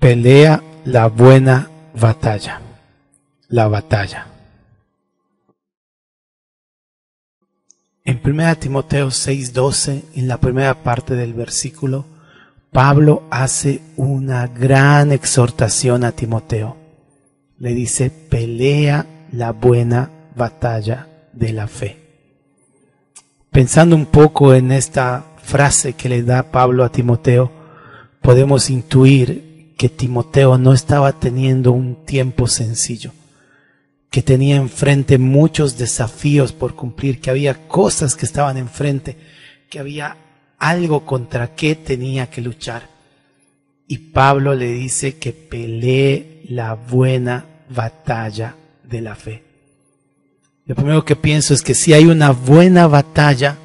Pelea la buena batalla. La batalla. En 1 Timoteo 6:12, en la primera parte del versículo, Pablo hace una gran exhortación a Timoteo. Le dice, pelea la buena batalla de la fe. Pensando un poco en esta frase que le da Pablo a Timoteo, podemos intuir que Timoteo no estaba teniendo un tiempo sencillo, que tenía enfrente muchos desafíos por cumplir, que había cosas que estaban enfrente, que había algo contra que tenía que luchar. Y Pablo le dice que pelee la buena batalla de la fe. Lo primero que pienso es que si hay una buena batalla,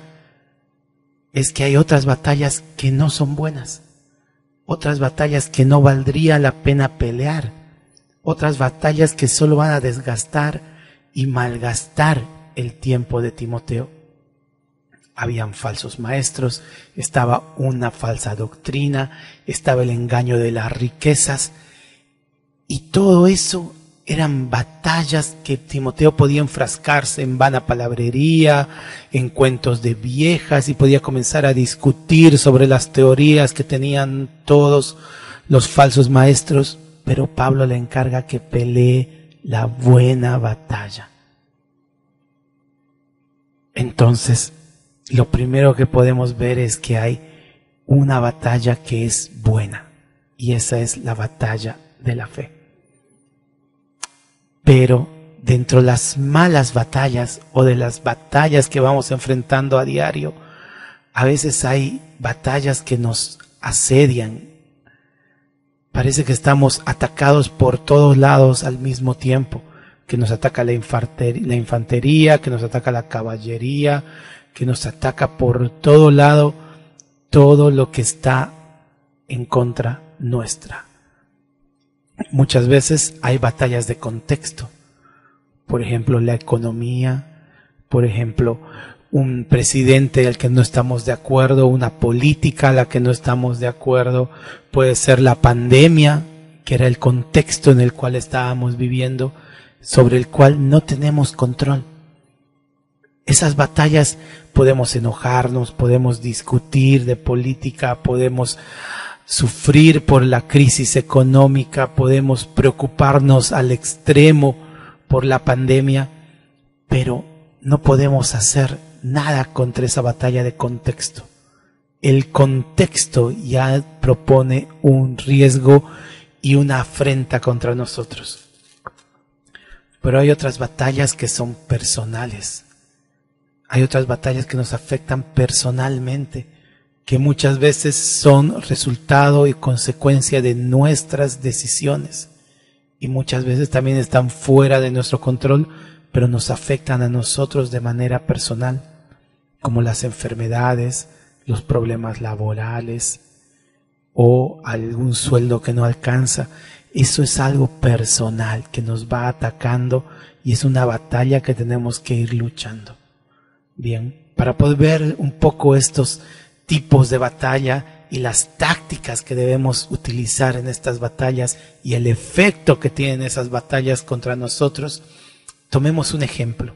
es que hay otras batallas que no son buenas, otras batallas que no valdría la pena pelear, otras batallas que solo van a desgastar y malgastar el tiempo de Timoteo. Habían falsos maestros, estaba una falsa doctrina, estaba el engaño de las riquezas, y todo eso eran batallas que Timoteo podía enfrascarse en vana palabrería, en cuentos de viejas, y podía comenzar a discutir sobre las teorías que tenían todos los falsos maestros, pero Pablo le encarga que pelee la buena batalla. Entonces, lo primero que podemos ver es que hay una batalla que es buena, y esa es la batalla de la fe. Pero dentro de las malas batallas o de las batallas que vamos enfrentando a diario, a veces hay batallas que nos asedian. Parece que estamos atacados por todos lados al mismo tiempo, que nos ataca la infantería, que nos ataca la caballería, que nos ataca por todo lado todo lo que está en contra nuestra. Muchas veces hay batallas de contexto, por ejemplo la economía, por ejemplo un presidente al que no estamos de acuerdo, una política a la que no estamos de acuerdo, puede ser la pandemia, que era el contexto en el cual estábamos viviendo, sobre el cual no tenemos control. Esas batallas podemos enojarnos, podemos discutir de política, podemos sufrir por la crisis económica, podemos preocuparnos al extremo por la pandemia, pero no podemos hacer nada contra esa batalla de contexto. El contexto ya propone un riesgo y una afrenta contra nosotros. Pero hay otras batallas que son personales. Hay otras batallas que nos afectan personalmente, que muchas veces son resultado y consecuencia de nuestras decisiones, y muchas veces también están fuera de nuestro control, pero nos afectan a nosotros de manera personal, como las enfermedades, los problemas laborales o algún sueldo que no alcanza. Eso es algo personal que nos va atacando y es una batalla que tenemos que ir luchando. Bien, para poder ver un poco estos tipos de batalla y las tácticas que debemos utilizar en estas batallas y el efecto que tienen esas batallas contra nosotros, tomemos un ejemplo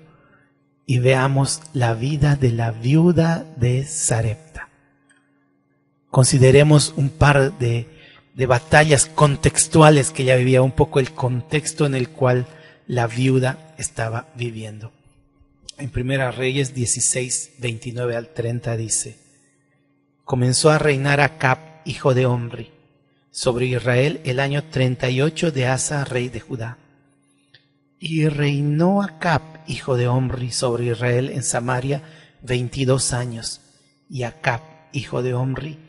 y veamos la vida de la viuda de Sarepta. Consideremos un par de batallas contextuales que ella vivía, un poco el contexto en el cual la viuda estaba viviendo. En 1 Reyes 16, 29 al 30 dice: comenzó a reinar Acab, hijo de Omri, sobre Israel el año 38 de Asa, rey de Judá. Y reinó Acab, hijo de Omri, sobre Israel en Samaria 22 años. Y Acab, hijo de Omri,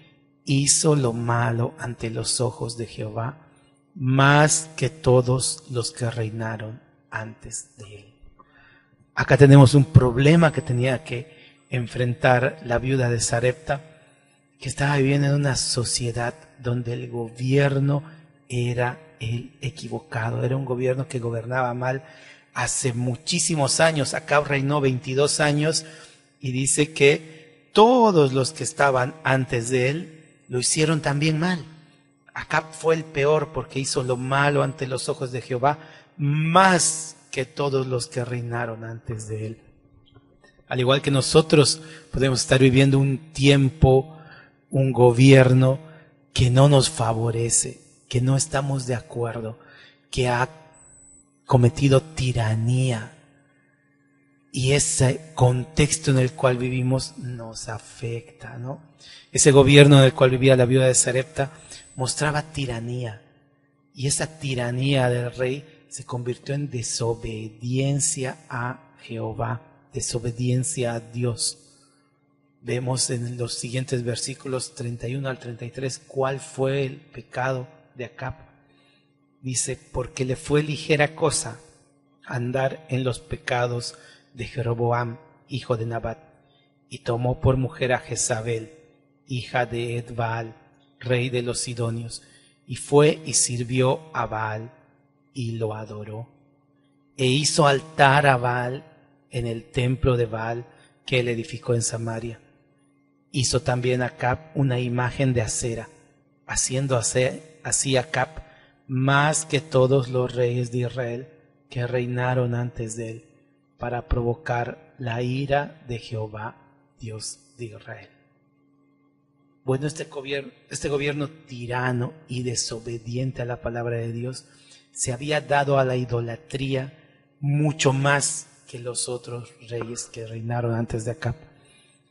hizo lo malo ante los ojos de Jehová, más que todos los que reinaron antes de él. Acá tenemos un problema que tenía que enfrentar la viuda de Sarepta, que estaba viviendo en una sociedad donde el gobierno era el equivocado, era un gobierno que gobernaba mal hace muchísimos años. Acab reinó 22 años y dice que todos los que estaban antes de él lo hicieron también mal. Acab fue el peor porque hizo lo malo ante los ojos de Jehová, más que todos los que reinaron antes de él. Al igual que nosotros podemos estar viviendo un tiempo, un gobierno que no nos favorece, que no estamos de acuerdo, que ha cometido tiranía. Y ese contexto en el cual vivimos nos afecta, ¿no? Ese gobierno en el cual vivía la viuda de Sarepta mostraba tiranía. Y esa tiranía del rey se convirtió en desobediencia a Jehová, desobediencia a Dios. Vemos en los siguientes versículos 31 al 33 cuál fue el pecado de Acab. Dice, porque le fue ligera cosa andar en los pecados de Jeroboam, hijo de Nabat, y tomó por mujer a Jezabel, hija de Edbaal, rey de los Sidonios, y fue y sirvió a Baal, y lo adoró. E hizo altar a Baal en el templo de Baal que él edificó en Samaria. Hizo también Acab una imagen de acera, haciendo así Acab más que todos los reyes de Israel que reinaron antes de él, para provocar la ira de Jehová, Dios de Israel. Bueno, este gobierno tirano y desobediente a la palabra de Dios se había dado a la idolatría mucho más que los otros reyes que reinaron antes de Acab.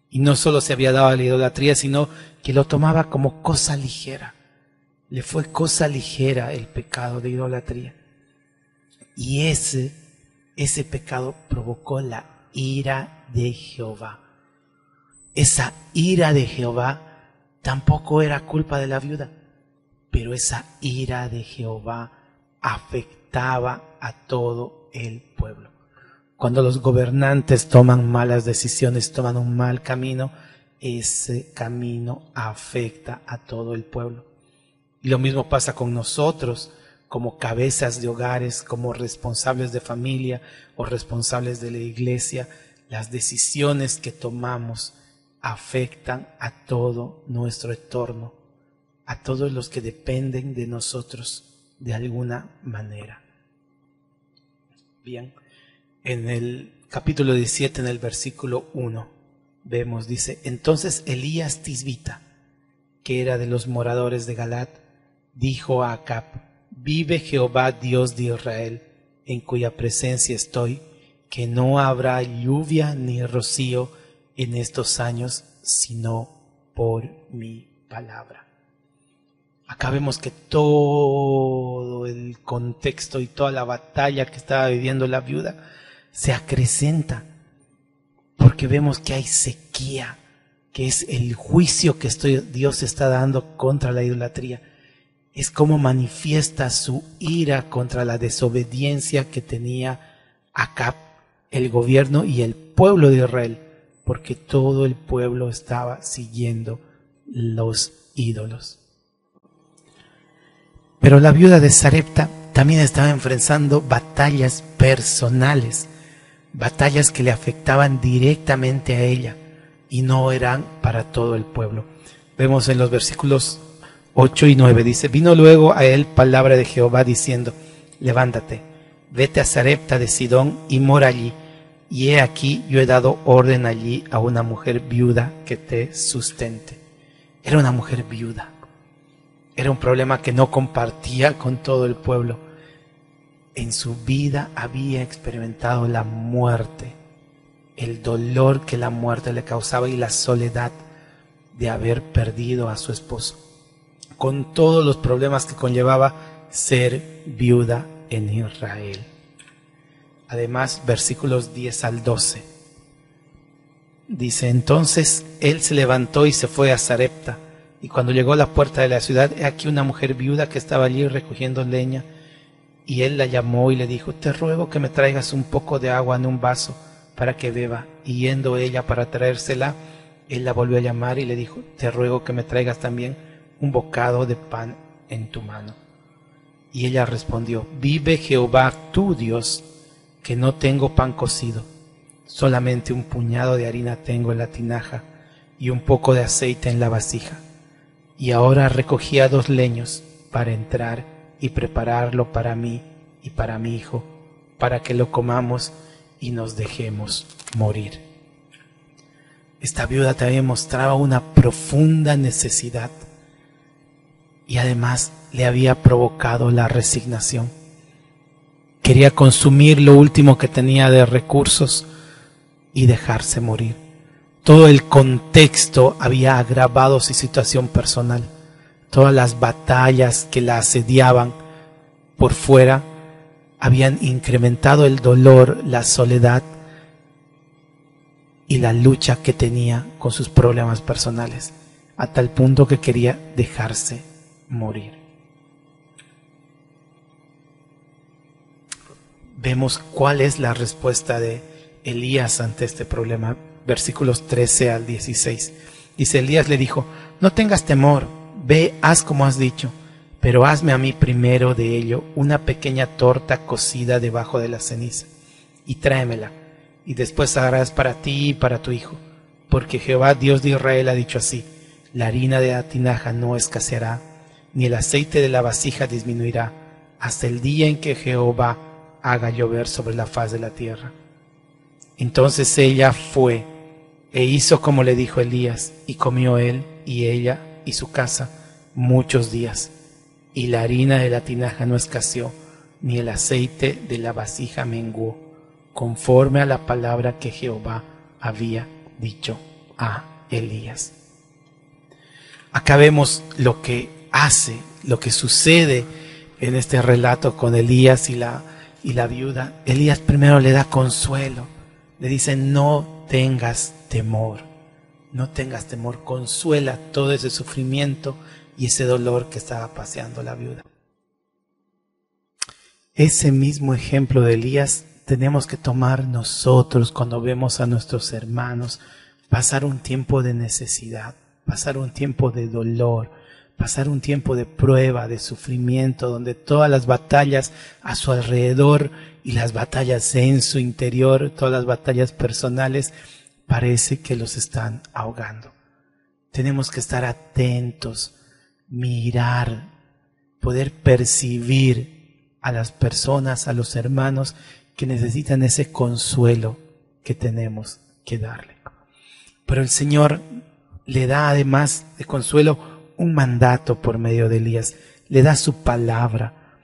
Y no solo se había dado a la idolatría, sino que lo tomaba como cosa ligera. Le fue cosa ligera el pecado de idolatría. Y ese pecado provocó la ira de Jehová. Esa ira de Jehová tampoco era culpa de la viuda, pero esa ira de Jehová afectaba a todo el pueblo. Cuando los gobernantes toman malas decisiones, toman un mal camino, ese camino afecta a todo el pueblo. Y lo mismo pasa con nosotros, como cabezas de hogares, como responsables de familia o responsables de la iglesia. Las decisiones que tomamos afectan a todo nuestro entorno, a todos los que dependen de nosotros de alguna manera. Bien. En el capítulo 17, en el versículo 1, vemos, dice, entonces Elías Tisbita, que era de los moradores de Galat, dijo a Acab, vive Jehová Dios de Israel, en cuya presencia estoy, que no habrá lluvia ni rocío en estos años, sino por mi palabra. Acá vemos que todo el contexto y toda la batalla que estaba viviendo la viuda se acrecenta, porque vemos que hay sequía, que es el juicio que Dios está dando contra la idolatría. Es como manifiesta su ira contra la desobediencia que tenía Acab, el gobierno y el pueblo de Israel, porque todo el pueblo estaba siguiendo los ídolos. Pero la viuda de Sarepta también estaba enfrentando batallas personales, batallas que le afectaban directamente a ella y no eran para todo el pueblo. Vemos en los versículos 8 y 9, dice, vino luego a él palabra de Jehová diciendo, levántate, vete a Sarepta de Sidón y mora allí, y he aquí yo he dado orden allí a una mujer viuda que te sustente. Era una mujer viuda, era un problema que no compartía con todo el pueblo. En su vida había experimentado la muerte, el dolor que la muerte le causaba y la soledad de haber perdido a su esposo, con todos los problemas que conllevaba ser viuda en Israel. Además, versículos 10 al 12, dice, entonces él se levantó y se fue a Sarepta, y cuando llegó a la puerta de la ciudad, he aquí una mujer viuda que estaba allí recogiendo leña. Y él la llamó y le dijo, te ruego que me traigas un poco de agua en un vaso para que beba. Y yendo ella para traérsela, él la volvió a llamar y le dijo, te ruego que me traigas también un bocado de pan en tu mano. Y ella respondió, vive Jehová tu Dios, que no tengo pan cocido, solamente un puñado de harina tengo en la tinaja y un poco de aceite en la vasija. Y ahora recogía 2 leños para entrar y prepararlo para mí y para mi hijo, para que lo comamos y nos dejemos morir. Esta viuda también mostraba una profunda necesidad y además le había provocado la resignación. Quería consumir lo último que tenía de recursos y dejarse morir. Todo el contexto había agravado su situación personal. Todas las batallas que la asediaban por fuera habían incrementado el dolor, la soledad y la lucha que tenía con sus problemas personales, a tal punto que quería dejarse morir. Vemos cuál es la respuesta de Elías ante este problema. Versículos 13 al 16. Dice: Elías le dijo: no tengas temor, ve, haz como has dicho, pero hazme a mí primero de ello una pequeña torta cocida debajo de la ceniza, y tráemela, y después harás para ti y para tu hijo, porque Jehová Dios de Israel ha dicho así: la harina de la tinaja no escaseará, ni el aceite de la vasija disminuirá, hasta el día en que Jehová haga llover sobre la faz de la tierra. Entonces ella fue e hizo como le dijo Elías, y comió él y ella y su casa muchos días, y la harina de la tinaja no escaseó, ni el aceite de la vasija menguó, conforme a la palabra que Jehová había dicho a Elías. Acá vemos lo que hace, lo que sucede en este relato con Elías y la viuda. Elías primero le da consuelo, le dice: no tengas temor, no tengas temor, consuela todo ese sufrimiento y ese dolor que estaba paseando la viuda. Ese mismo ejemplo de Elías tenemos que tomar nosotros cuando vemos a nuestros hermanos pasar un tiempo de necesidad, pasar un tiempo de dolor, pasar un tiempo de prueba, de sufrimiento, donde todas las batallas a su alrededor y las batallas en su interior, todas las batallas personales, parece que los están ahogando. Tenemos que estar atentos, mirar, poder percibir a las personas, a los hermanos que necesitan ese consuelo que tenemos que darle. Pero el Señor le da, además de consuelo, un mandato por medio de Elías. Le da su palabra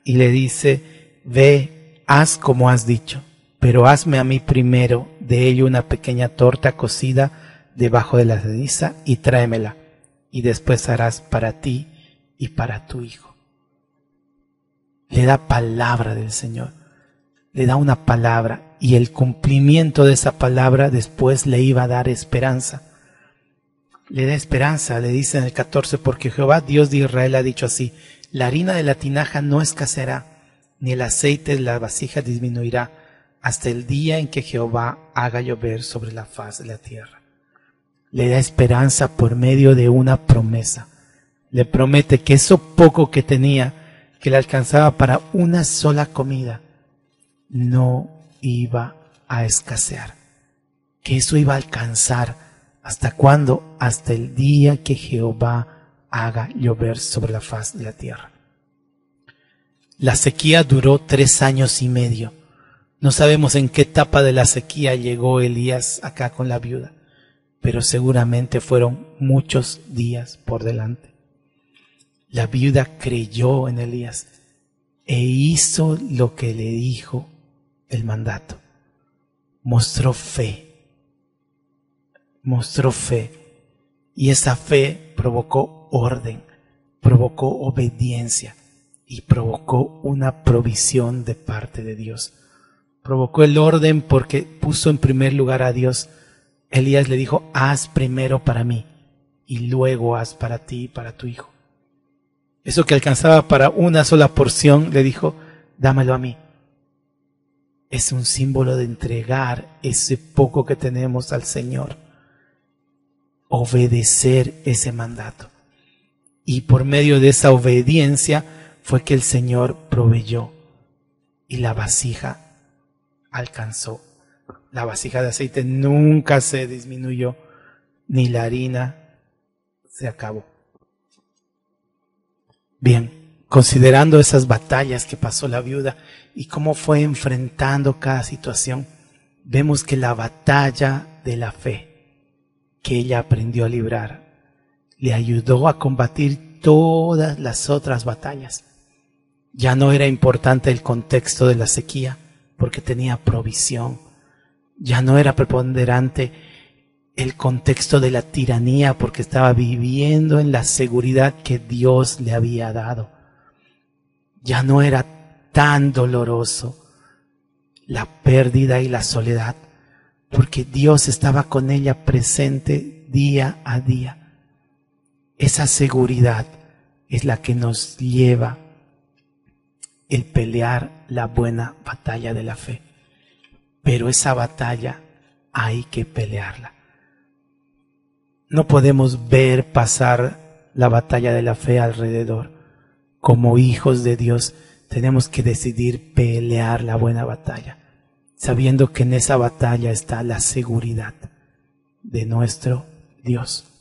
y le dice: ve, haz como has dicho, pero hazme a mí primero de ello una pequeña torta cocida debajo de la ceniza y tráemela, y después harás para ti y para tu hijo. Le da palabra del Señor, le da una palabra, y el cumplimiento de esa palabra después le iba a dar esperanza. Le da esperanza, le dice en el 14: porque Jehová Dios de Israel ha dicho así: la harina de la tinaja no escaseará, ni el aceite de la vasija disminuirá, hasta el día en que Jehová haga llover sobre la faz de la tierra. Le da esperanza por medio de una promesa. Le promete que eso poco que tenía, que le alcanzaba para una sola comida, no iba a escasear, que eso iba a alcanzar. ¿Hasta cuándo? Hasta el día que Jehová haga llover sobre la faz de la tierra. La sequía duró 3 años y medio. No sabemos en qué etapa de la sequía llegó Elías acá con la viuda, pero seguramente fueron muchos días por delante. La viuda creyó en Elías e hizo lo que le dijo el mandato. Mostró fe. Y esa fe provocó orden, provocó obediencia y provocó una provisión de parte de Dios. Provocó el orden porque puso en primer lugar a Dios. Elías le dijo: haz primero para mí y luego haz para ti y para tu hijo. Eso que alcanzaba para una sola porción, le dijo: dámelo a mí. Es un símbolo de entregar ese poco que tenemos al Señor. Obedecer ese mandato. Y por medio de esa obediencia fue que el Señor proveyó y la vasija alcanzó. La vasija de aceite nunca se disminuyó, ni la harina se acabó. Bien, considerando esas batallas que pasó la viuda y cómo fue enfrentando cada situación, vemos que la batalla de la fe que ella aprendió a librar le ayudó a combatir todas las otras batallas. Ya no era importante el contexto de la sequía porque tenía provisión. Ya no era preponderante el contexto de la tiranía porque estaba viviendo en la seguridad que Dios le había dado. Ya no era tan doloroso la pérdida y la soledad porque Dios estaba con ella presente día a día. Esa seguridad es la que nos lleva el pelear la buena batalla de la fe. Pero esa batalla hay que pelearla. No podemos ver pasar la batalla de la fe alrededor. Como hijos de Dios tenemos que decidir pelear la buena batalla, sabiendo que en esa batalla está la seguridad de nuestro Dios.